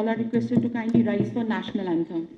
all are requested to kindly rise for national anthem.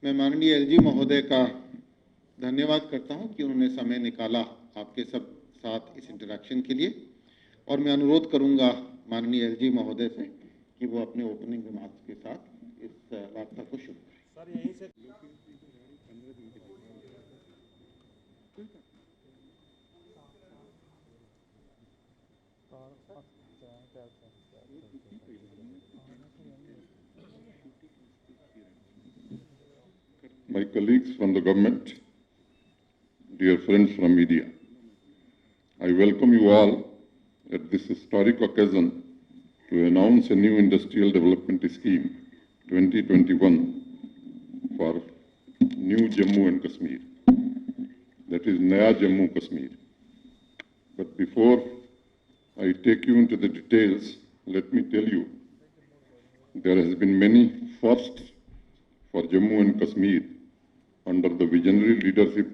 मैं माननीय LG महोदय का धन्यवाद करता हूं कि उन्होंने समय निकाला आपके सब साथ इस इंटरेक्शन के लिए, और मैं अनुरोध करूंगा माननीय एलजी महोदय से कि वो अपने ओपनिंग रिमार्क्स के साथ इस वार्ता को शुरू करें। My colleagues from the government, dear friends from media, I welcome you all at this historic occasion to announce a new industrial development scheme 2021 for New Jammu and Kashmir, that is Naya Jammu Kashmir. But before I take you into the details, let me tell you, there has been many firsts for Jammu and Kashmir under the visionary leadership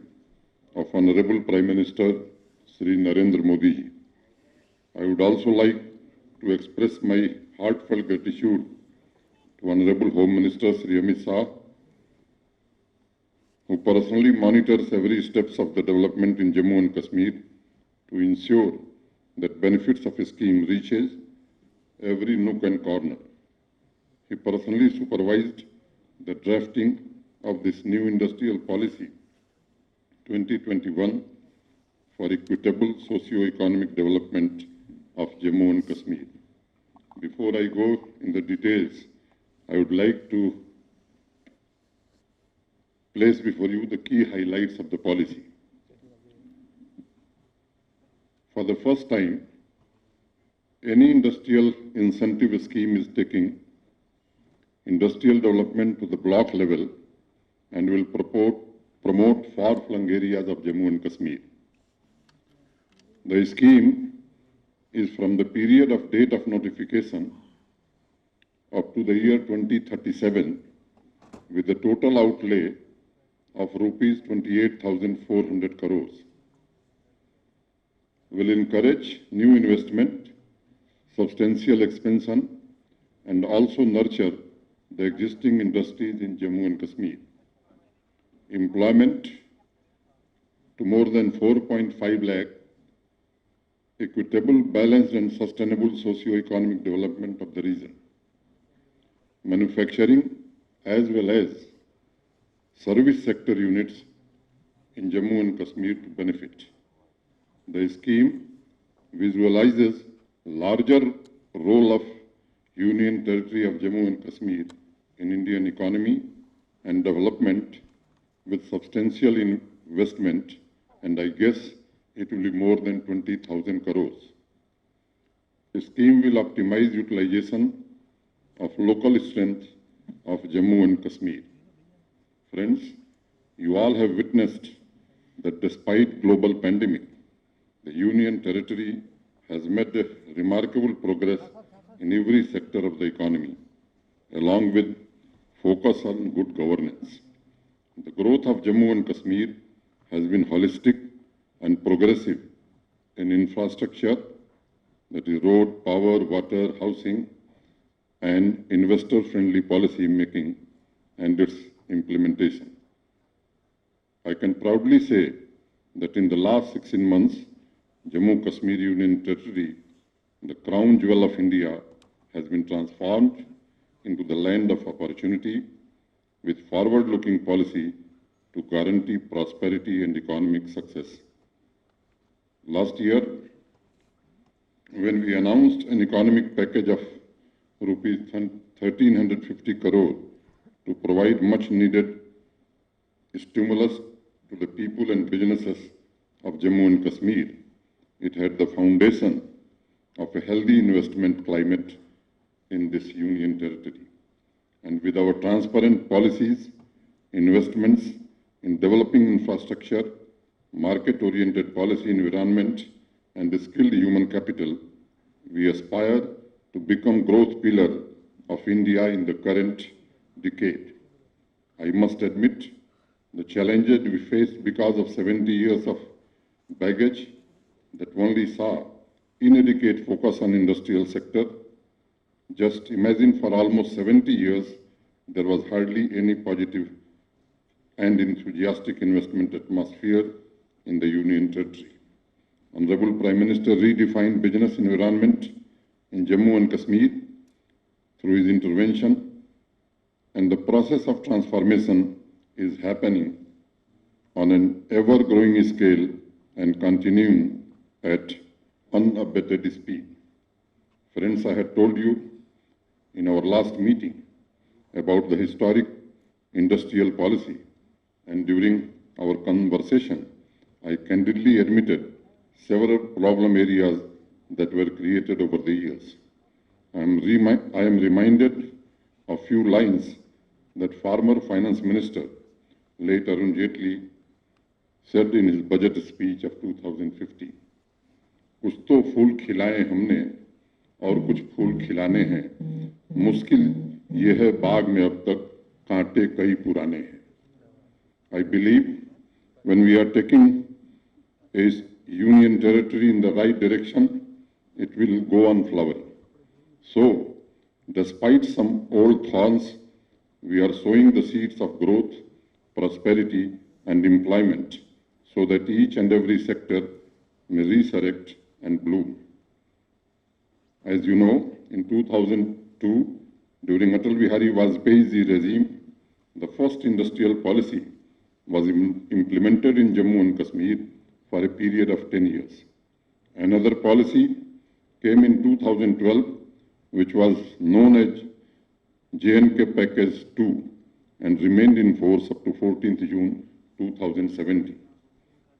of Honorable Prime Minister Shri Narendra Modi. I would also like to express my heartfelt gratitude to Honorable Home Minister Shri Amit Shah, who personally monitors every steps of the development in Jammu and Kashmir to ensure that benefits of a scheme reaches every nook and corner. He personally supervised the drafting of this new industrial policy 2021 for equitable socio-economic development of Jammu and Kashmir. Before I go in the details, I would like to place before you the key highlights of the policy. For the first time, any industrial incentive scheme is taking industrial development to the block level and will promote far-flung areas of Jammu and Kashmir. The scheme is from the period of date of notification up to the year 2037 with a total outlay of rupees 28,400 crores. Will encourage new investment, substantial expansion, and also nurture the existing industries in Jammu and Kashmir. Employment to more than 4.5 lakh, equitable, balanced and sustainable socio-economic development of the region. Manufacturing as well as service sector units in Jammu and Kashmir to benefit. The scheme visualizes larger role of Union Territory of Jammu and Kashmir in Indian economy and development with substantial investment, and I guess it will be more than 20,000 crores. The scheme will optimize utilization of local strength of Jammu and Kashmir. Friends, you all have witnessed that despite global pandemic, the Union Territory has made a remarkable progress in every sector of the economy, along with focus on good governance. The growth of Jammu and Kashmir has been holistic and progressive in infrastructure, that is road, power, water, housing, and investor-friendly policy making and its implementation. I can proudly say that in the last 16 months, Jammu Kashmir Union Territory, the crown jewel of India, has been transformed into the land of opportunity with forward-looking policy to guarantee prosperity and economic success. Last year, when we announced an economic package of rupees 1,350 crore to provide much-needed stimulus to the people and businesses of Jammu and Kashmir, it had the foundation of a healthy investment climate in this union territory. And with our transparent policies, investments in developing infrastructure, market-oriented policy environment, and skilled human capital, we aspire to become growth pillar of India in the current decade. I must admit, the challenges we faced because of 70 years of baggage that only saw inadequate focus on industrial sector. Just imagine, for almost 70 years, there was hardly any positive and enthusiastic investment atmosphere in the Union Territory. Honorable Prime Minister redefined business environment in Jammu and Kashmir through his intervention, and the process of transformation is happening on an ever-growing scale and continuing at unabated speed. Friends, I had told you in our last meeting about the historic industrial policy, and during our conversation, I candidly admitted several problem areas that were created over the years. I am reminded of few lines that former Finance Minister, late Arun Jaitley, said in his budget speech of 2015. कुछ तो फूल खिलाए हमने और कुछ फूल खिलाने हैं, मुश्किल ये है बाग में अब तक कांटे कई पुराने हैं. I believe when we are taking a union territory in the right direction, it will go on flowering. So, despite some old thorns, we are sowing the seeds of growth, prosperity, and employment so that each and every sector may resurrect and bloom. As you know, in 2002, during Atal Bihari Vajpayee's regime, the first industrial policy was implemented in Jammu and Kashmir for a period of 10 years. Another policy came in 2012, which was known as J&K Package 2 and remained in force up to 14th June 2017.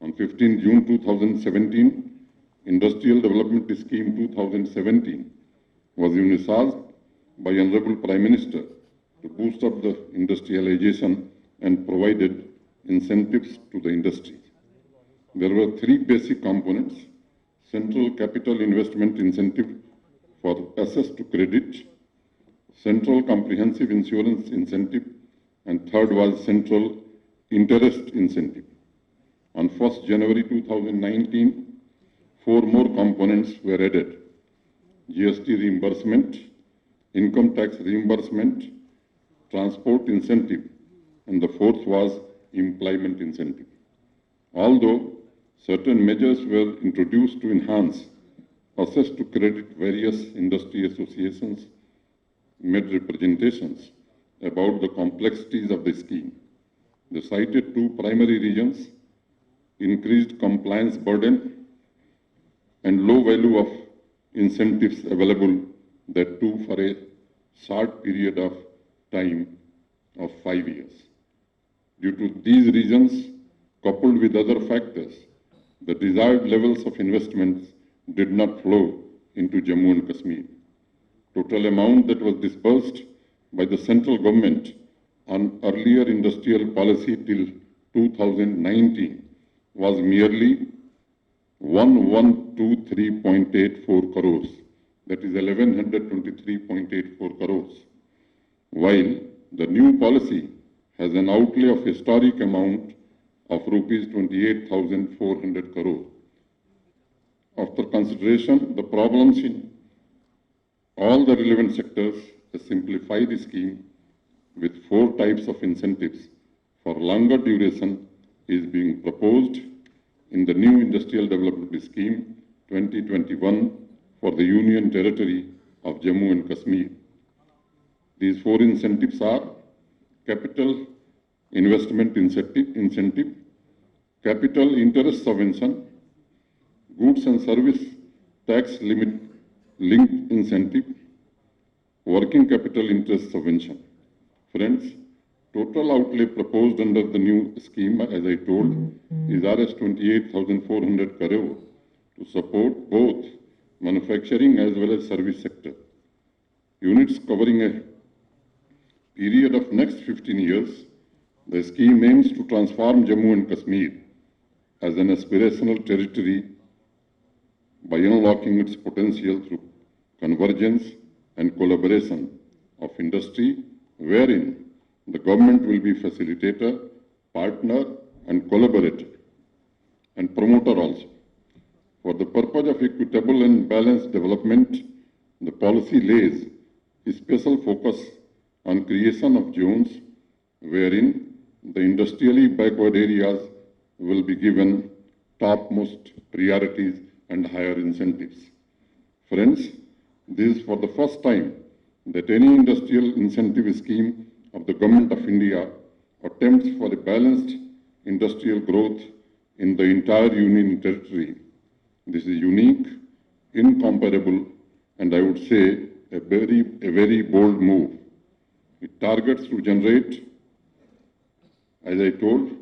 On 15th June 2017, Industrial Development Scheme 2017 was envisaged by Honorable Prime Minister to boost up the industrialization and provided incentives to the industry. There were three basic components: Central Capital Investment Incentive for access to credit, Central Comprehensive Insurance Incentive, and third was Central Interest Incentive. On 1st January 2019, four more components were added: GST reimbursement, income tax reimbursement, transport incentive, and the fourth was employment incentive. Although certain measures were introduced to enhance access to credit, various industry associations made representations about the complexities of the scheme. They cited two primary reasons: increased compliance burden and low value of incentives available, that too for a short period of time of 5 years. Due to these reasons, coupled with other factors, the desired levels of investments did not flow into Jammu and Kashmir. Total amount that was disbursed by the central government on earlier industrial policy till 2019 was merely 1123.84 crores, that is 1123.84 crores, while the new policy has an outlay of historic amount of rupees 28,400 crore. After consideration the problems in all the relevant sectors, a simplified scheme with 4 types of incentives for longer duration is being proposed in the new Industrial Development Scheme 2021 for the Union Territory of Jammu and Kashmir. These four incentives are capital investment incentive, capital interest subvention, goods and service tax limit linked incentive, working capital interest subvention. Friends, total outlay proposed under the new scheme, as I told, is Rs 28,400 crore to support both manufacturing as well as service sector. Units covering a period of next 15 years, the scheme aims to transform Jammu and Kashmir as an aspirational territory by unlocking its potential through convergence and collaboration of industry, wherein the government will be facilitator, partner and collaborator and promoter also. For the purpose of equitable and balanced development, the policy lays a special focus on creation of zones wherein the industrially backward areas will be given topmost priorities and higher incentives. Friends, this is for the first time that any industrial incentive scheme of the Government of India attempts for a balanced industrial growth in the entire Union territory. This is unique, incomparable, and I would say a very bold move. It targets to generate, as I told,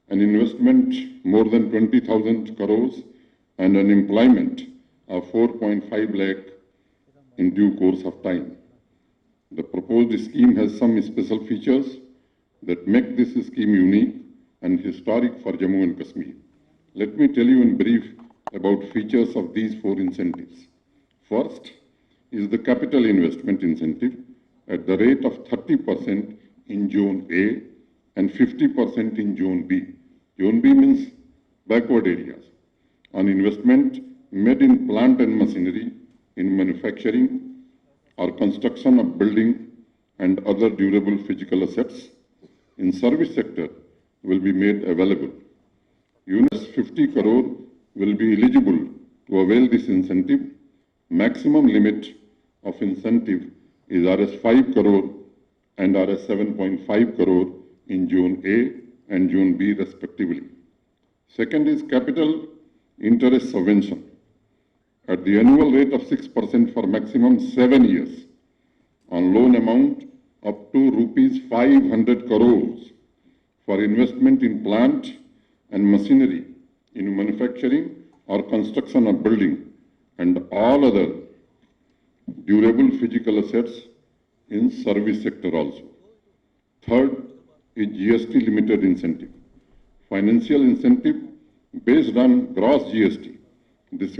an investment more than 20,000 crores and an employment of 4.5 lakh in due course of time. The proposed scheme has some special features that make this scheme unique and historic for Jammu and Kashmir. Let me tell you in brief about features of these four incentives. First is the capital investment incentive at the rate of 30% in Zone A and 50% in Zone B. Zone B means backward areas. On investment made in plant and machinery, in manufacturing or construction of building and other durable physical assets in service sector will be made available. Units 50 crore will be eligible to avail this incentive. Maximum limit of incentive is Rs 5 crore and Rs 7.5 crore in Zone A and Zone B respectively. Second is capital interest subvention at the annual rate of 6% for maximum 7 years on loan amount up to rupees 500 crores for investment in plant and machinery in manufacturing or construction of building and all other durable physical assets in service sector also. Third is GST limited incentive. Financial incentive based on gross GST. This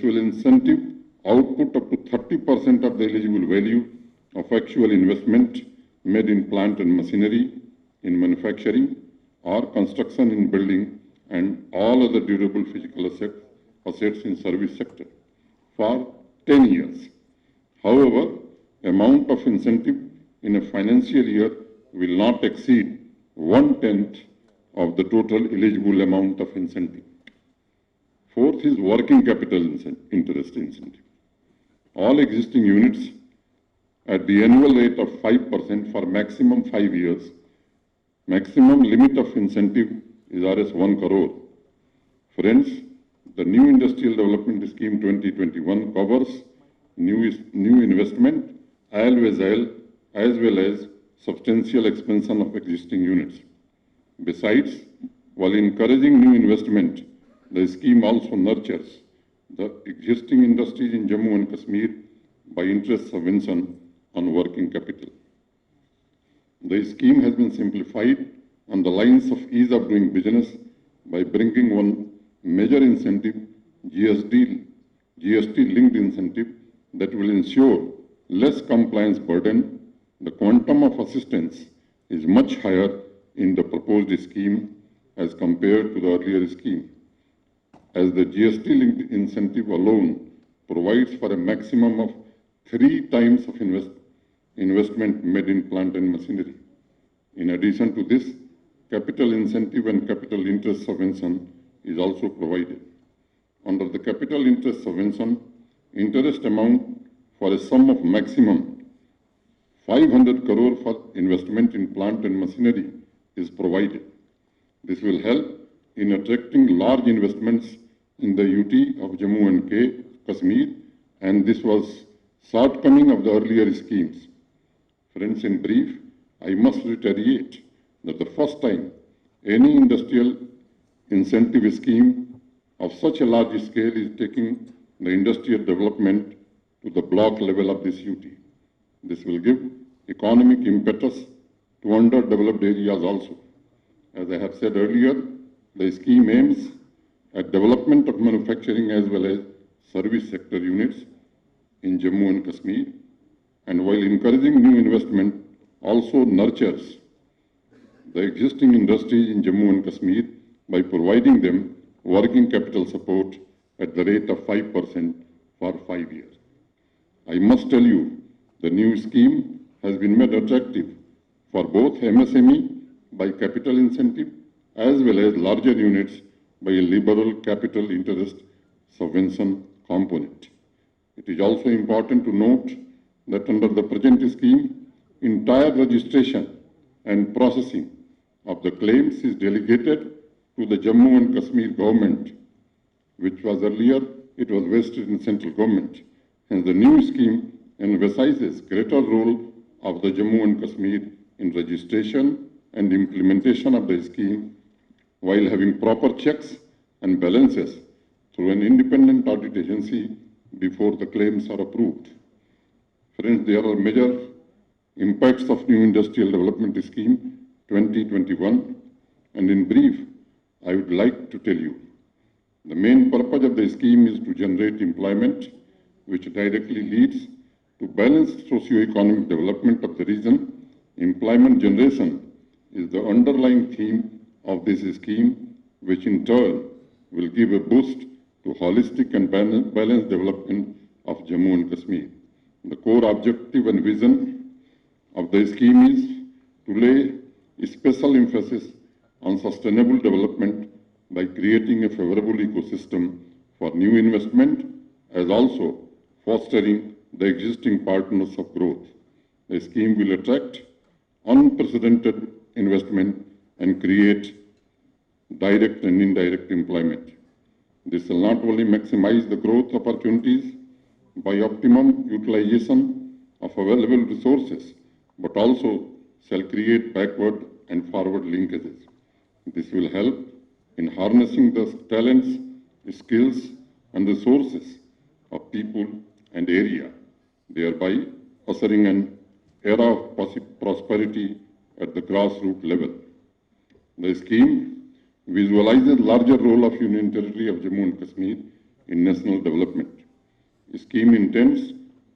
will incentive output up to 30% of the eligible value of actual investment made in plant and machinery, in manufacturing or construction in building and all other durable physical assets in service sector for 10 years. However, amount of incentive in a financial year will not exceed 1/10 of the total eligible amount of incentive. Fourth is working capital interest incentive. All existing units at the annual rate of 5% for maximum 5 years. Maximum limit of incentive is Rs 1 crore. Friends, the new Industrial Development Scheme 2021 covers new investment as well as substantial expansion of existing units. Besides, while encouraging new investment, the scheme also nurtures the existing industries in Jammu and Kashmir by interest subvention on working capital. The scheme has been simplified on the lines of ease of doing business by bringing one major incentive, GST linked incentive, that will ensure less compliance burden. The quantum of assistance is much higher in the proposed scheme as compared to the earlier scheme, as the GST linked incentive alone provides for a maximum of 3 times of investment made in plant and machinery. In addition to this, capital incentive and capital interest subvention is also provided. Under the capital interest subvention, interest amount for a sum of maximum 500 crore for investment in plant and machinery is provided. This will help in attracting large investments in the UT of Jammu and Kashmir, and this was shortcoming of the earlier schemes. Friends, in brief, I must reiterate that the first time any industrial incentive scheme of such a large scale is taking the industrial development to the block level of this UT. This will give economic impetus to underdeveloped areas also. As I have said earlier, the scheme aims at development of manufacturing as well as service sector units in Jammu and Kashmir, and while encouraging new investment, also nurtures the existing industries in Jammu and Kashmir by providing them working capital support at the rate of 5% for 5 years. I must tell you, the new scheme has been made attractive for both MSME by capital incentive as well as larger units by a liberal capital interest subvention component. It is also important to note that under the present scheme, entire registration and processing of the claims is delegated to the Jammu and Kashmir government, which was earlier, it was vested in central government. Hence, the new scheme emphasizes greater role of the Jammu and Kashmir in registration and implementation of the scheme while having proper checks and balances through an independent audit agency before the claims are approved. Friends, there are major impacts of new industrial development scheme 2021, and in brief, I would like to tell you the main purpose of the scheme is to generate employment which directly leads to balanced socio-economic development of the region. Employment generation is the underlying theme of this scheme, which in turn will give a boost to holistic and balanced development of Jammu and Kashmir. The core objective and vision of the scheme is to lay a special emphasis on sustainable development by creating a favorable ecosystem for new investment, as also fostering the existing partners of growth. The scheme will attract unprecedented investment and create direct and indirect employment. This will not only maximize the growth opportunities by optimum utilization of available resources, but also shall create backward and forward linkages. This will help in harnessing the talents, skills, and resources of people and area, thereby ushering an era of prosperity at the grassroots level. The scheme visualizes larger role of Union Territory of Jammu and Kashmir in national development. The scheme intends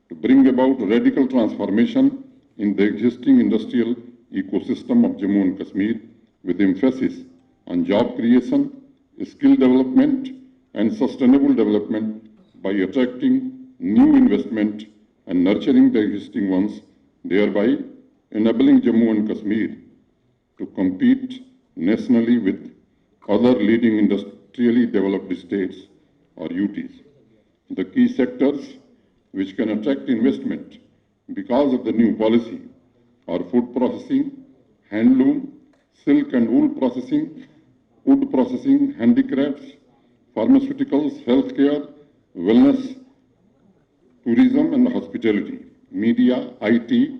to bring about radical transformation in the existing industrial ecosystem of Jammu and Kashmir with emphasis on job creation, skill development, and sustainable development by attracting new investment and nurturing the existing ones, thereby enabling Jammu and Kashmir to compete nationally with other leading industrially developed states or UTs. The key sectors which can attract investment because of the new policy are food processing, handloom, silk and wool processing, wood processing, handicrafts, pharmaceuticals, healthcare, wellness, tourism and hospitality, media, ITs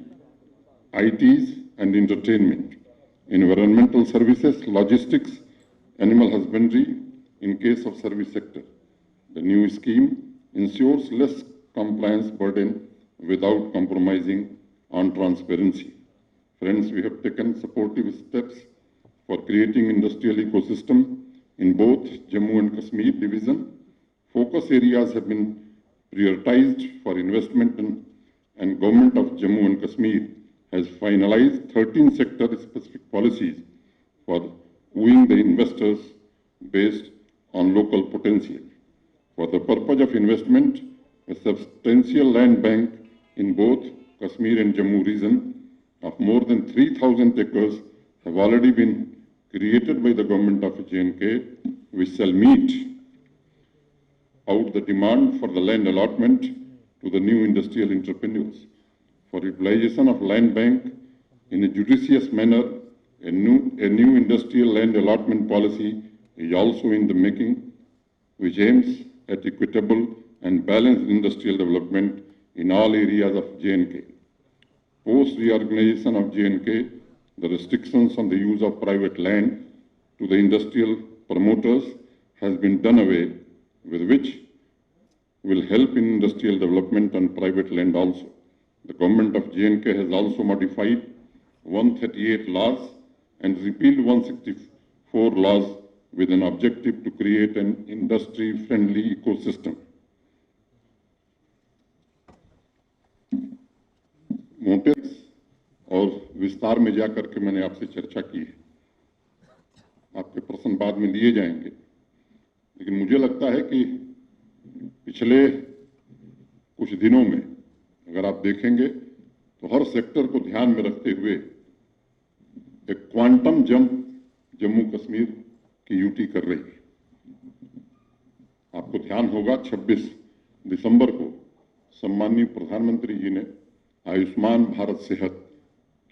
and entertainment, environmental services, logistics, animal husbandry in case of service sector. The new scheme ensures less compliance burden without compromising on transparency. Friends, we have taken supportive steps for creating industrial ecosystem in both Jammu and Kashmir division. Focus areas have been prioritized for investment and government of Jammu and Kashmir has finalized 13 sector-specific policies for wooing the investors based on local potential. For the purpose of investment, a substantial land bank in both Kashmir and Jammu region of more than 3,000 acres have already been created by the government of J&K, which shall meet out the demand for the land allotment to the new industrial entrepreneurs. for utilization of land bank in a judicious manner. A new industrial land allotment policy is also in the making, which aims at equitable and balanced industrial development in all areas of J&K. Post reorganization of J&K, the restrictions on the use of private land to the industrial promoters has been done away, with which will help in industrial development on private land also. The government of J&K has also modified 138 laws and repealed 164 laws with an objective to create an industry-friendly ecosystem. मोटे और विस्तार में जाकर के मैंने आपसे चर्चा की है, आपके प्रश्न बाद में लिए जाएंगे, लेकिन मुझे लगता है कि पिछले कुछ दिनों में अगर आप देखेंगे तो हर सेक्टर को ध्यान में रखते हुए एक क्वांटम जंप जम्मू कश्मीर की यूटी कर रही है। आपको ध्यान होगा 26 दिसंबर को सम्माननीय प्रधानमंत्री जी ने आयुष्मान भारत सेहत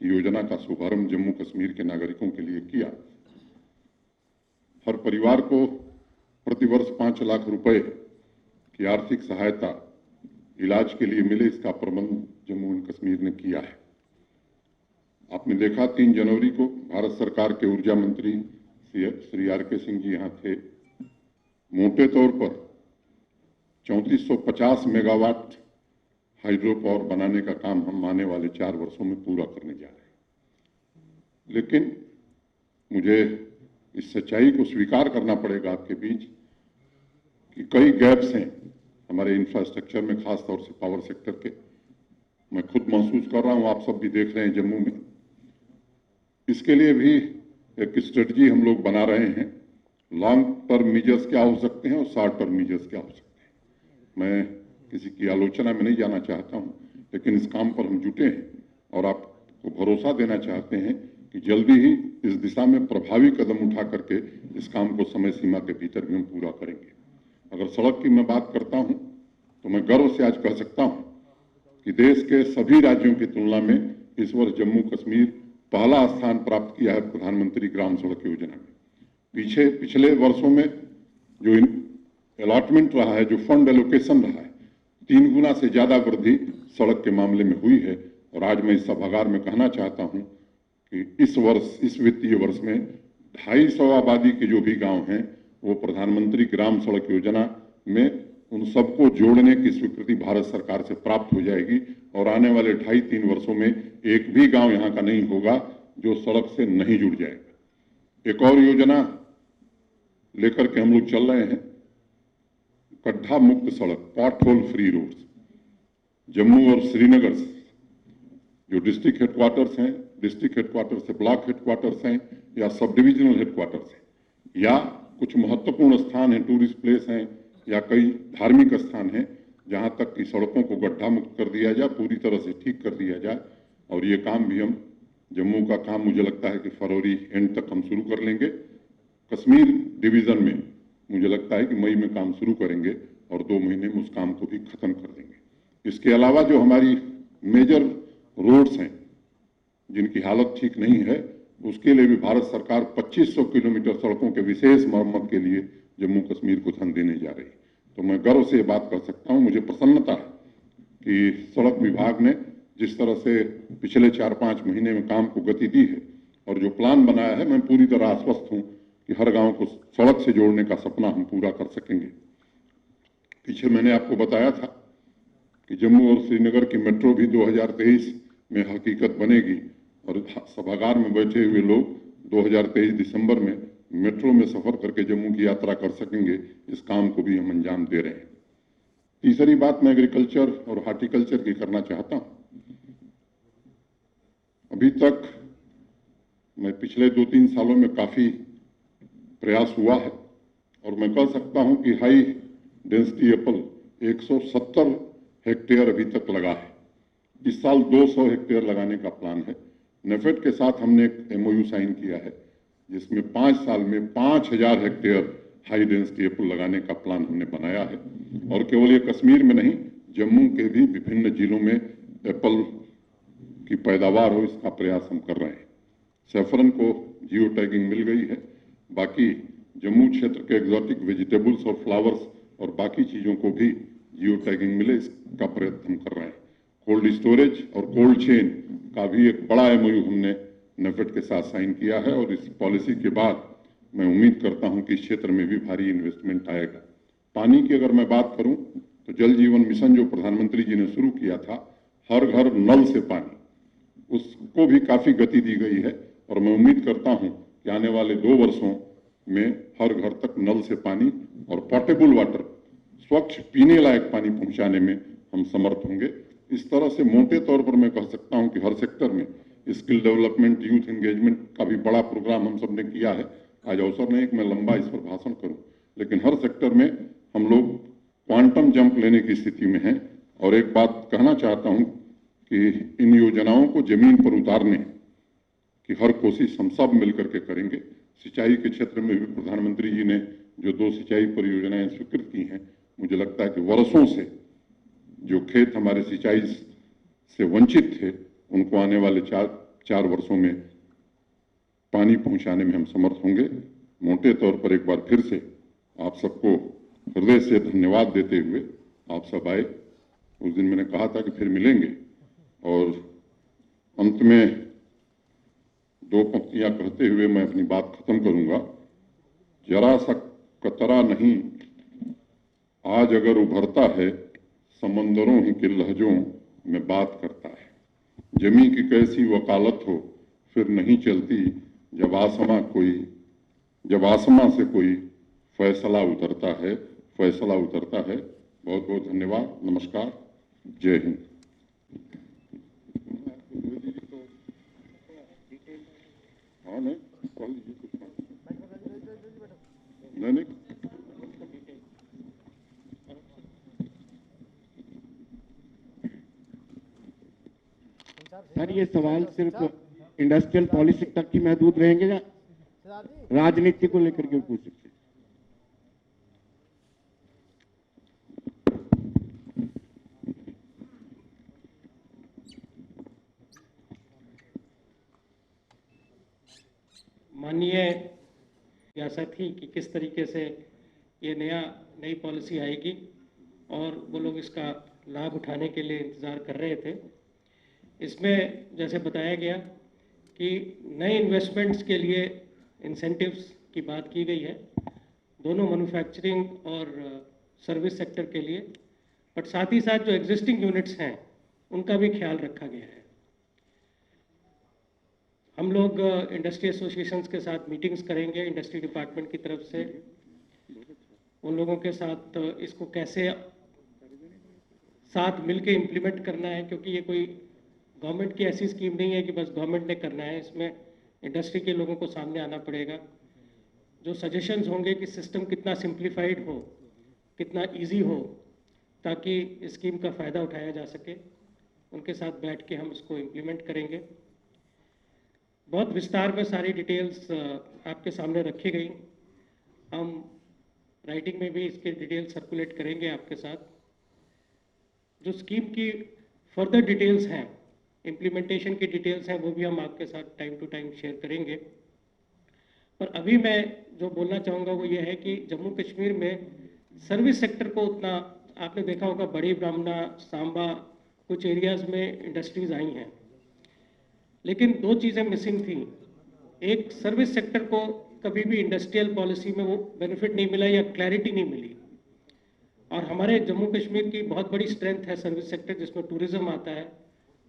की योजना का शुभारंभ जम्मू कश्मीर के नागरिकों के लिए किया। हर परिवार को प्रतिवर्ष 5 लाख रुपए की आर्थिक सहायता इलाज के लिए मिले, इसका प्रबंध जम्मू एंड कश्मीर ने किया है। आपने देखा 3 जनवरी को भारत सरकार के ऊर्जा मंत्री श्री आर.के. सिंह जी यहाँ थे। मोटे तौर पर 3450 मेगावाट हाइड्रो पावर बनाने का काम हम आने वाले 4 वर्षों में पूरा करने जा रहे हैं। लेकिन मुझे इस सच्चाई को स्वीकार करना पड़ेगा आपके बीच कि कई गैप्स हैं हमारे इंफ्रास्ट्रक्चर में, खास तौर से पावर सेक्टर के। मैं खुद महसूस कर रहा हूं, आप सब भी देख रहे हैं जम्मू में। इसके लिए भी एक स्ट्रेटजी हम लोग बना रहे हैं। लॉन्ग टर्म मेजर्स क्या हो सकते हैं और शॉर्ट टर्म मेजर्स क्या हो सकते हैं। मैं किसी की आलोचना में नहीं जाना चाहता हूं, लेकिन इस काम पर हम जुटे हैं और आपको भरोसा देना चाहते हैं कि जल्दी ही इस दिशा में प्रभावी कदम उठा करके इस काम को समय सीमा के भीतर भी हम पूरा करेंगे। अगर सड़क की मैं बात करता हूं तो मैं गर्व से आज कह सकता हूं कि देश के सभी राज्यों की तुलना में इस वर्ष जम्मू कश्मीर पहला स्थान प्राप्त किया है प्रधानमंत्री ग्राम सड़क योजना में। पिछले वर्षों में जो अलॉटमेंट रहा है, जो फंड एलोकेशन रहा है, 3 गुना से ज्यादा वृद्धि सड़क के मामले में हुई है। और आज मैं इस सभागार में कहना चाहता हूं कि इस वित्तीय वर्ष में 250 आबादी के जो भी गांव हैं वो प्रधानमंत्री ग्राम सड़क योजना में उन सबको जोड़ने की स्वीकृति भारत सरकार से प्राप्त हो जाएगी और आने वाले 2.5-3 वर्षों में एक भी गांव यहां का नहीं होगा जो सड़क से नहीं जुड़ जाएगा। एक और योजना लेकर के हम लोग चल रहे हैं, गड्ढा मुक्त सड़क, पॉटहोल फ्री रोड्स। जम्मू और श्रीनगर जो डिस्ट्रिक्ट हेडक्वार्टर्स हैं, डिस्ट्रिक्ट हेडक्वार्टर से ब्लॉक हेडक्वार्टर्स हैं या सब डिविजनल हेडक्वार्टर्स हैं या कुछ महत्वपूर्ण स्थान हैं, टूरिस्ट प्लेस हैं या कई धार्मिक स्थान हैं, जहां तक की सड़कों को गड्ढा मुक्त कर दिया जाए, पूरी तरह से ठीक कर दिया जाए। और ये काम भी हम जम्मू का काम मुझे लगता है कि फरवरी एंड तक हम शुरू कर लेंगे। कश्मीर डिवीजन में मुझे लगता है कि मई में काम शुरू करेंगे और 2 महीने में उस काम को भी खत्म कर देंगे। इसके अलावा जो हमारी मेजर रोड्स हैं जिनकी हालत ठीक नहीं है, उसके लिए भी भारत सरकार 2500 किलोमीटर सड़कों के विशेष मरम्मत के लिए जम्मू कश्मीर को धन देने जा रही है। तो मैं गर्व से बात कर सकता हूं, मुझे प्रसन्नता है कि सड़क विभाग ने जिस तरह से पिछले 4-5 महीने में काम को गति दी है और जो प्लान बनाया है, मैं पूरी तरह आश्वस्त हूं कि हर गांव को सड़क से जोड़ने का सपना हम पूरा कर सकेंगे। पीछे मैंने आपको बताया था कि जम्मू और श्रीनगर की मेट्रो भी 2023 में हकीकत बनेगी और सभागार में बैठे हुए लोग 2023 दिसंबर में मेट्रो में सफर करके जम्मू की यात्रा कर सकेंगे। इस काम को भी हम अंजाम दे रहे हैं। तीसरी बात मैं एग्रीकल्चर और हार्टिकल्चर की करना चाहता हूं। अभी तक मैं पिछले 2-3 सालों में काफी प्रयास हुआ है और मैं कह सकता हूं कि हाई डेंसिटी एप्पल 170 हेक्टेयर अभी तक लगा है। इस साल 200 हेक्टेयर लगाने का प्लान है। नेफेड के साथ हमने एक MOU साइन किया है जिसमें 5 साल में 5000 हेक्टेयर हाई डेंसिटी एप्पल लगाने का प्लान हमने बनाया है। और केवल ये कश्मीर में नहीं, जम्मू के भी विभिन्न जिलों में एप्पल की पैदावार हो, इसका प्रयास हम कर रहे हैं। सैफरन को जियो टैगिंग मिल गई है, बाकी जम्मू क्षेत्र के एग्जॉटिक वेजिटेबल्स और फ्लावर्स और बाकी चीज़ों को भी जियो टैगिंग मिले, इसका प्रयत्न हम कर रहे हैं। कोल्ड स्टोरेज और कोल्ड चेन का भी एक बड़ा MOU हमने नेफेड के साथ साइन किया है और इस पॉलिसी के बाद मैं उम्मीद करता हूं कि इस क्षेत्र में भी भारी इन्वेस्टमेंट आएगा। पानी की अगर मैं बात करूं तो जल जीवन मिशन जो प्रधानमंत्री जी ने शुरू किया था, हर घर नल से पानी, उसको भी काफी गति दी गई है और मैं उम्मीद करता हूं कि आने वाले 2 वर्षों में हर घर तक नल से पानी और पोर्टेबल वाटर, स्वच्छ पीने लायक पानी पहुंचाने में हम समर्थ होंगे। इस तरह से मोटे तौर पर मैं कह सकता हूं कि हर सेक्टर में स्किल डेवलपमेंट, यूथ एंगेजमेंट का भी बड़ा प्रोग्राम हम सबने किया है। आज अवसर नहीं कि मैं लंबा इस पर भाषण करूं, लेकिन हर सेक्टर में हम लोग क्वांटम जंप लेने की स्थिति में हैं। और एक बात कहना चाहता हूं कि इन योजनाओं को जमीन पर उतारने की हर कोशिश हम सब मिलकर के करेंगे। सिंचाई के क्षेत्र में भी प्रधानमंत्री जी ने जो 2 सिंचाई परियोजनाएं स्वीकृत की हैं, मुझे लगता है कि वर्षों से जो खेत हमारे सिंचाई से वंचित थे, उनको आने वाले 4 वर्षों में पानी पहुंचाने में हम समर्थ होंगे। मोटे तौर पर एक बार फिर से आप सबको हृदय से धन्यवाद देते हुए आप सब आए। उस दिन मैंने कहा था कि फिर मिलेंगे और अंत में 2 पंक्तियां कहते हुए मैं अपनी बात खत्म करूंगा। जरा सा कतरा नहीं आज अगर उभरता है, समंदरों ही के लहजों में बात करता है। जमी की कैसी वकालत हो फिर नहीं चलती, जब आसमां से कोई फैसला उतरता है। बहुत बहुत धन्यवाद, नमस्कार, जय हिंद। हाँ नहीं सर, ये सवाल सिर्फ इंडस्ट्रियल पॉलिसी तक ही महदूद रहेंगे या राजनीति को लेकर के पूछ सकते हैं? माननीय रियासत ही कि किस तरीके से ये नई पॉलिसी आएगी और वो लोग इसका लाभ उठाने के लिए इंतज़ार कर रहे थे। इसमें जैसे बताया गया कि नए इन्वेस्टमेंट्स के लिए इंसेंटिव्स की बात की गई है, दोनों मैन्युफैक्चरिंग और सर्विस सेक्टर के लिए, बट साथ ही साथ जो एग्जिस्टिंग यूनिट्स हैं उनका भी ख्याल रखा गया है। हम लोग इंडस्ट्री एसोसिएशंस के साथ मीटिंग्स करेंगे इंडस्ट्री डिपार्टमेंट की तरफ से, उन लोगों के साथ इसको कैसे साथ मिलके इम्प्लीमेंट करना है, क्योंकि ये कोई गवर्नमेंट की ऐसी स्कीम नहीं है कि बस गवर्नमेंट ने करना है। इसमें इंडस्ट्री के लोगों को सामने आना पड़ेगा। जो सजेशंस होंगे कि सिस्टम कितना सिंप्लीफाइड हो, कितना इजी हो, ताकि इस स्कीम का फ़ायदा उठाया जा सके, उनके साथ बैठ के हम इसको इम्प्लीमेंट करेंगे। बहुत विस्तार में सारी डिटेल्स आपके सामने रखी गई। हम राइटिंग में भी इसके डिटेल्स सर्कुलेट करेंगे आपके साथ। जो स्कीम की फर्दर डिटेल्स हैं, इम्प्लीमेंटेशन की डिटेल्स हैं, वो भी हम आपके साथ टाइम टू टाइम शेयर करेंगे। पर अभी मैं जो बोलना चाहूँगा वो ये है कि जम्मू कश्मीर में सर्विस सेक्टर को उतना, आपने देखा होगा बड़ी ब्राह्मणा, सांबा, कुछ एरियाज़ में इंडस्ट्रीज़ आई हैं, लेकिन 2 चीज़ें मिसिंग थी। एक, सर्विस सेक्टर को कभी भी इंडस्ट्रियल पॉलिसी में वो बेनिफिट नहीं मिला या क्लैरिटी नहीं मिली। और हमारे जम्मू कश्मीर की बहुत बड़ी स्ट्रेंथ है सर्विस सेक्टर, जिसमें टूरिज़्म आता है,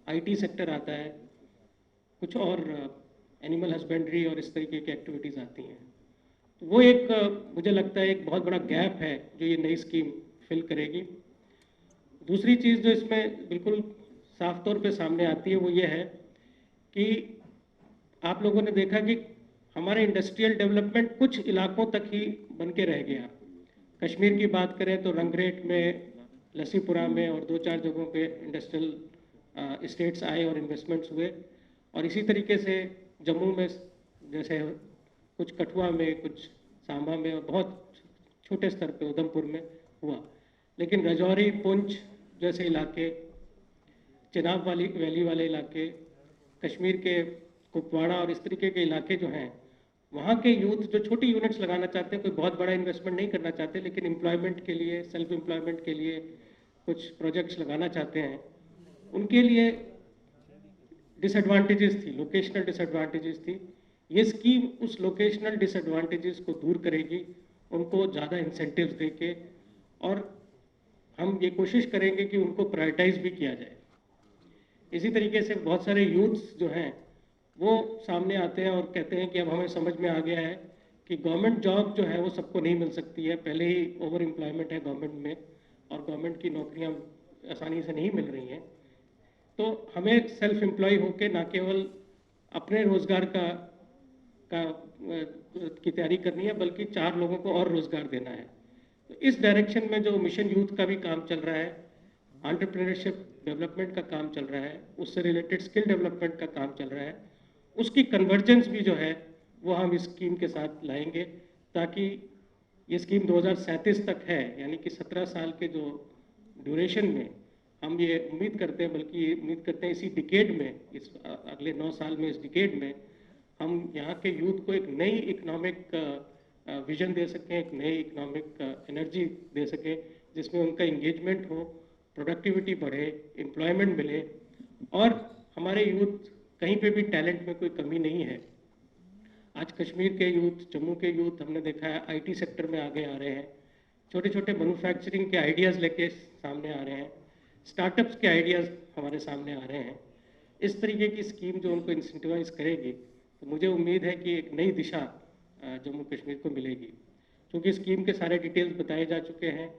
IT सेक्टर आता है, कुछ और एनिमल हस्बेंड्री और इस तरीके की एक्टिविटीज़ आती हैं। तो वो एक मुझे लगता है एक बहुत बड़ा गैप है जो ये नई स्कीम फिल करेगी। दूसरी चीज़ जो इसमें बिल्कुल साफ तौर पे सामने आती है वो ये है कि आप लोगों ने देखा कि हमारे इंडस्ट्रियल डेवलपमेंट कुछ इलाकों तक ही बन के रह गया। कश्मीर की बात करें तो रंगरेट में, लसीपुरा में और 2-4 जगहों पे इंडस्ट्रियल इस्टेट्स आए और इन्वेस्टमेंट्स हुए। और इसी तरीके से जम्मू में जैसे कुछ कठुआ में, कुछ सांबा में और बहुत छोटे स्तर पे उधमपुर में हुआ। लेकिन राजौरी, पुंछ जैसे इलाके, चिनाब वैली वाले इलाके, कश्मीर के कुपवाड़ा और इस तरीके के इलाके जो हैं, वहाँ के यूथ जो छोटी यूनिट्स लगाना चाहते हैं, कोई बहुत बड़ा इन्वेस्टमेंट नहीं करना चाहते, लेकिन एम्प्लॉयमेंट के लिए, सेल्फ एम्प्लॉयमेंट के लिए कुछ प्रोजेक्ट्स लगाना चाहते हैं, उनके लिए डिसएडवांटेजेस थी, लोकेशनल डिसएडवांटेजेस थी। ये स्कीम उस लोकेशनल डिसएडवांटेजेस को दूर करेगी, उनको ज़्यादा इंसेंटिव्स देके, और हम ये कोशिश करेंगे कि उनको प्रायोरिटाइज भी किया जाए। इसी तरीके से बहुत सारे यूथ्स जो हैं वो सामने आते हैं और कहते हैं कि अब हमें समझ में आ गया है कि गवर्नमेंट जॉब जो है वो सबको नहीं मिल सकती है, पहले ही ओवर एम्प्लॉयमेंट है गवर्नमेंट में और गवर्नमेंट की नौकरियां आसानी से नहीं मिल रही हैं। तो हमें सेल्फ एम्प्लॉय होकर ना केवल अपने रोजगार की तैयारी करनी है, बल्कि 4 लोगों को और रोजगार देना है। तो इस डायरेक्शन में जो मिशन यूथ का भी काम चल रहा है, एंटरप्रेन्योरशिप डेवलपमेंट का काम चल रहा है, उससे रिलेटेड स्किल डेवलपमेंट का काम चल रहा है, उसकी कन्वर्जेंस भी जो है वो हम इस स्कीम के साथ लाएंगे, ताकि ये स्कीम 2037 तक है, यानी कि 17 साल के जो ड्यूरेशन में हम ये उम्मीद करते हैं, बल्कि ये उम्मीद करते हैं इसी डिकेड में, इस अगले 9 साल में, इस डिकेड में हम यहाँ के यूथ को एक नई इकोनॉमिक विजन दे सकें, एक नई इकोनॉमिक एनर्जी दे सकें, जिसमें उनका इंगेजमेंट हो, प्रोडक्टिविटी बढ़े, एम्प्लॉयमेंट मिले, और हमारे यूथ कहीं पे भी टैलेंट में कोई कमी नहीं है। आज कश्मीर के यूथ, जम्मू के यूथ हमने देखा है आईटी सेक्टर में आगे आ रहे हैं, छोटे छोटे मैन्युफैक्चरिंग के आइडियाज़ लेके सामने आ रहे हैं, स्टार्टअप्स के आइडियाज़ हमारे सामने आ रहे हैं। इस तरीके की स्कीम जो उनको इंसेंटिवाइज करेगी, तो मुझे उम्मीद है कि एक नई दिशा जम्मू कश्मीर को मिलेगी। क्योंकि स्कीम के सारे डिटेल्स बताए जा चुके हैं,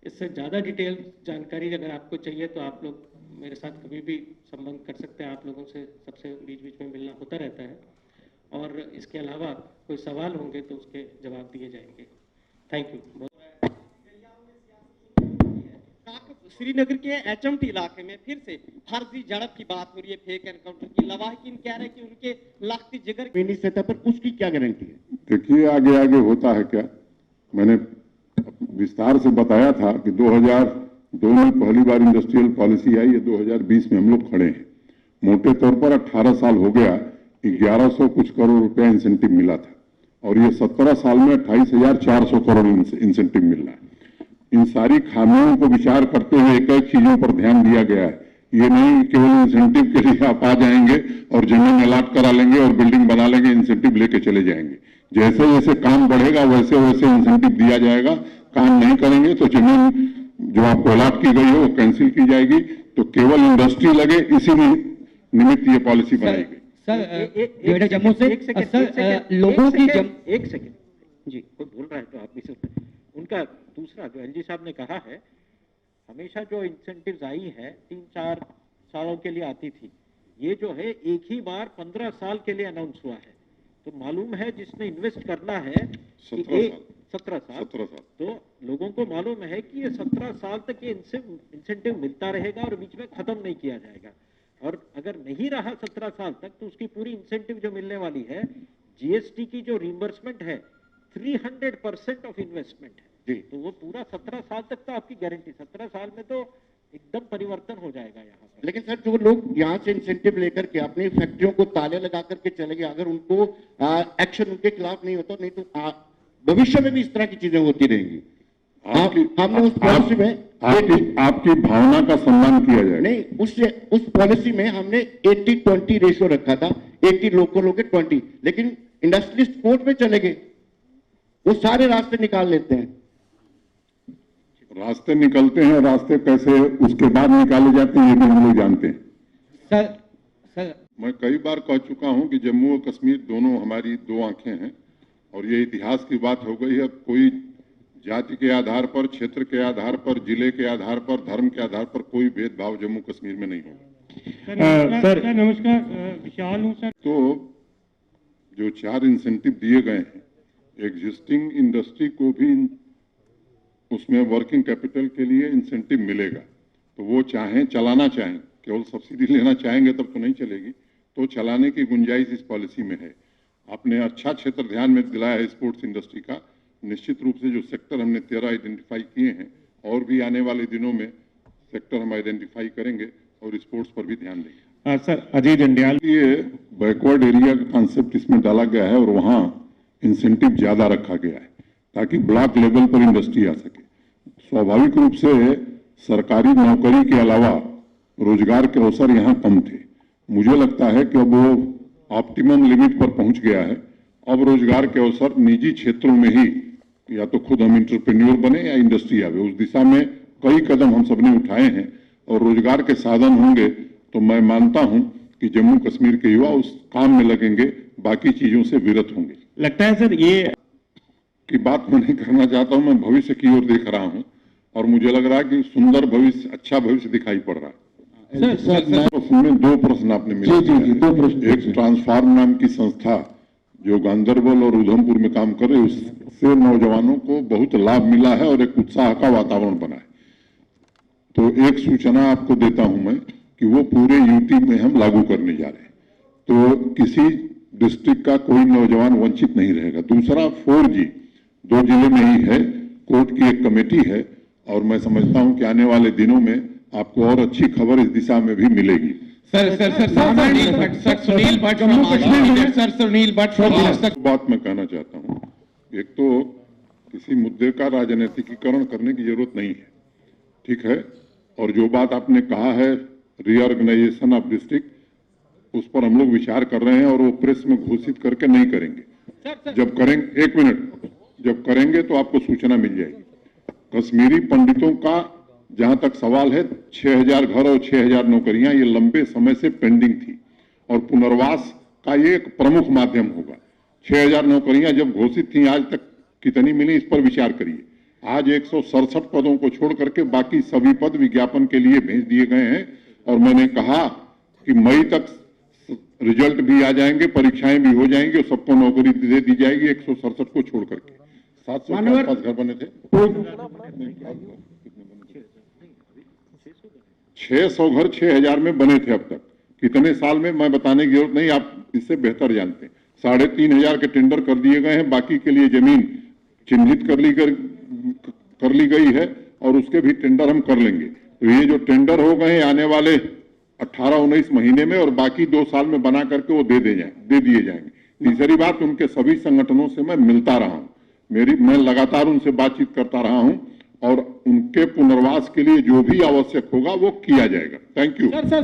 इससे ज़्यादा डिटेल जानकारी अगर आपको चाहिए तो आप लोग मेरे साथ कभी भी संबंध कर सकते हैं। आप लोगों से सबसे बीच बीच में मिलना होता रहता है, और इसके अलावा कोई सवाल होंगे तो उसके जवाब दिए जाएंगे। Thank you. श्रीनगर के एचएमटी इलाके में फिर से फर्जी झड़प की बात हो रही है, फेक एनकाउंटर की। लवाहिकीन कह रहे हैं कि उनके लाखती जिगर मिनी सतह पर उसकी क्या गारंटी है? देखिए आगे आगे होता है क्या, मैंने विस्तार से बताया था कि 2002 में पहली बार इंडस्ट्रियल पॉलिसी आई है, 2020 में हम लोग खड़े हैं। मोटे तौर पर 18 साल हो गया, 1100 कुछ करोड़ रुपया इंसेंटिव मिला था, और ये 17 साल में 28,400 करोड़ इंसेंटिव मिल रहा है। इन सारी खामियों को विचार करते हुए एक एक चीजों पर ध्यान दिया गया है। ये नहीं केवल इंसेंटिव के लिए आप आ जाएंगे और जमीन अलाट करा लेंगे और बिल्डिंग बना लेंगे, इंसेंटिव लेके चले जाएंगे। जैसे जैसे काम बढ़ेगा वैसे वैसे इंसेंटिव दिया जाएगा। काम नहीं करेंगे तो जमीन जो आपको अलाट की गई है वो कैंसिल की जाएगी। तो केवल इंडस्ट्री लगे, इसी निमित्त ये पॉलिसी बनाई गई। सर जम्मू से लोगों की एक सेकेंड जी, कोई बोल रहा है तो आप भी उनका दूसरा जो एलजी साहब ने कहा है, हमेशा जो इंसेंटिव्स आई है 3-4 सालों के लिए आती थी, ये जो है एक ही बार 15 साल के लिए अनाउंस हुआ है। तो मालूम है जिसने इन्वेस्ट करना है 17 साल, तो लोगों को मालूम है कि ये 17 साल तक ये इंसेंटिव मिलता रहेगा और बीच में खत्म नहीं किया जाएगा। और अगर नहीं रहा 17 साल तक तो उसकी पूरी इंसेंटिव जो मिलने वाली है, जीएसटी की जो रिइंबर्समेंट है 300% ऑफ इन्वेस्टमेंट है जी। तो वो पूरा 17 साल तक तो आपकी गारंटी, 17 साल में तो एकदम परिवर्तन हो जाएगा यहाँ पर। लेकिन सर जो लोग यहाँ से इंसेंटिव लेकर के अपनी फैक्ट्रियों को ताले लगा करके चले गए, अगर उनको एक्शन उनके खिलाफ नहीं होता, नहीं तो भविष्य में भी इस तरह की चीजें होती रहेंगी। हमने उस पॉलिसी में आपकी भावना का सम्मान किया जाए। नहीं, उस पॉलिसी में हमने 80-20 रेशियो रखा था, 80 लोकल हो गए 20, लेकिन इंडस्ट्रियलिस्ट कोर्ट में चले गए, वो सारे रास्ते निकाल लेते हैं। रास्ते निकलते हैं, रास्ते कैसे उसके बाद निकाले जाते हैं ये भी हम लोग जानते हैं। सर मैं कई बार कह चुका हूं कि जम्मू और कश्मीर दोनों हमारी 2 आंखें हैं, और ये इतिहास की बात हो गई है। अब कोई जाति के आधार पर, क्षेत्र के आधार पर, जिले के आधार पर, धर्म के आधार पर कोई भेदभाव जम्मू कश्मीर में नहीं होगा। सर नमस्कार, विशाल हूँ सर। तो जो 4 इंसेंटिव दिए गए हैं, एग्जिस्टिंग इंडस्ट्री को भी उसमें वर्किंग कैपिटल के लिए इंसेंटिव मिलेगा। तो वो चाहें, चलाना चाहें, केवल सब्सिडी लेना चाहेंगे तब तो नहीं चलेगी, तो चलाने की गुंजाइश इस पॉलिसी में है। आपने अच्छा क्षेत्र ध्यान में दिलाया है स्पोर्ट्स इंडस्ट्री का। निश्चित रूप से जो सेक्टर हमने 13 आइडेंटिफाई किए हैं, और भी आने वाले दिनों में सेक्टर हम आइडेंटिफाई करेंगे और स्पोर्ट्स पर भी ध्यान देंगे। सर अजय जंडियाल। ये बैकवर्ड एरिया का कॉन्सेप्ट इसमें डाला गया है और वहाँ इंसेंटिव ज्यादा रखा गया है ताकि ब्लॉक लेवल पर इंडस्ट्री आ सके। स्वाभाविक रूप से सरकारी नौकरी के अलावा रोजगार के अवसर यहाँ कम थे। मुझे लगता है कि अब वो ऑप्टिमम लिमिट पर पहुंच गया है। अब रोजगार के अवसर निजी क्षेत्रों में ही, या तो खुद हम इंटरप्रेन्योर बने या इंडस्ट्री आवे, उस दिशा में कई कदम हम सबने उठाए हैं और रोजगार के साधन होंगे तो मैं मानता हूं कि जम्मू कश्मीर के युवा उस काम में लगेंगे, बाकी चीजों से विरत होंगे। लगता है सर ये की बात मैं नहीं करना चाहता हूं, मैं भविष्य की ओर देख रहा हूं और मुझे लग रहा है कि सुंदर भविष्य, अच्छा भविष्य दिखाई पड़ रहा है। उसमें दो प्रश्न आपने मिले। दो प्रश्न। एक ट्रांसफार्म नाम की संस्था जो गांधरबल और उधमपुर में काम कर रही है, उससे नौजवानों को बहुत लाभ मिला है और एक उत्साह का वातावरण बना है। तो एक सूचना आपको देता हूं मैं कि वो पूरे यूटी में हम लागू करने जा रहे हैं, तो किसी डिस्ट्रिक्ट का कोई नौजवान वंचित नहीं रहेगा। दूसरा 4G 2 जिले में ही है, कोर्ट की एक कमेटी है और मैं समझता हूं कि आने वाले दिनों में आपको और अच्छी खबर इस दिशा में भी मिलेगी। बात मैं कहना चाहता हूं, एक तो किसी मुद्दे का राजनीतिकीकरण करने की जरूरत नहीं है, ठीक है, और जो बात आपने कहा है रीऑर्गेनाइजेशन ऑफ डिस्ट्रिक्ट, उस पर हम लोग विचार कर रहे हैं और वो प्रेस में घोषित करके नहीं करेंगे। जब करेंगे, एक मिनट, जब करेंगे तो आपको सूचना मिल जाएगी। कश्मीरी पंडितों का जहां तक सवाल है, 6000 घर और 6000 नौकरियां ये लंबे समय से पेंडिंग थी और पुनर्वास का ये एक प्रमुख माध्यम होगा। 6000 नौकरियां जब घोषित थी, आज तक कितनी मिली इस पर विचार करिए। आज 167 पदों को छोड़ करके बाकी सभी पद विज्ञापन के लिए भेज दिए गए हैं और मैंने कहा कि मई तक रिजल्ट भी आ जाएंगे, परीक्षाएं भी हो जाएंगी और सबको नौकरी दे दी जाएगी। 167 को छोड़ करके 700 के आसपास घर बने थे, 600 घर 6000 में बने थे अब तक। कितने साल में मैं बताने की जरूरत नहीं, आप इससे बेहतर जानते हैं। 3500 के टेंडर कर दिए गए हैं, बाकी के लिए जमीन चिन्हित कर ली गई है और उसके भी टेंडर हम कर लेंगे। तो ये जो टेंडर हो गए हैं आने वाले 18-19 महीने में और बाकी 2 साल में बना करके वो दे दिए जाएंगे। तीसरी बात, उनके सभी संगठनों से मैं मिलता रहा हूं, मैं लगातार उनसे बातचीत करता रहा हूं और उनके पुनर्वास के लिए जो भी आवश्यक होगा वो किया जाएगा। Thank you. सर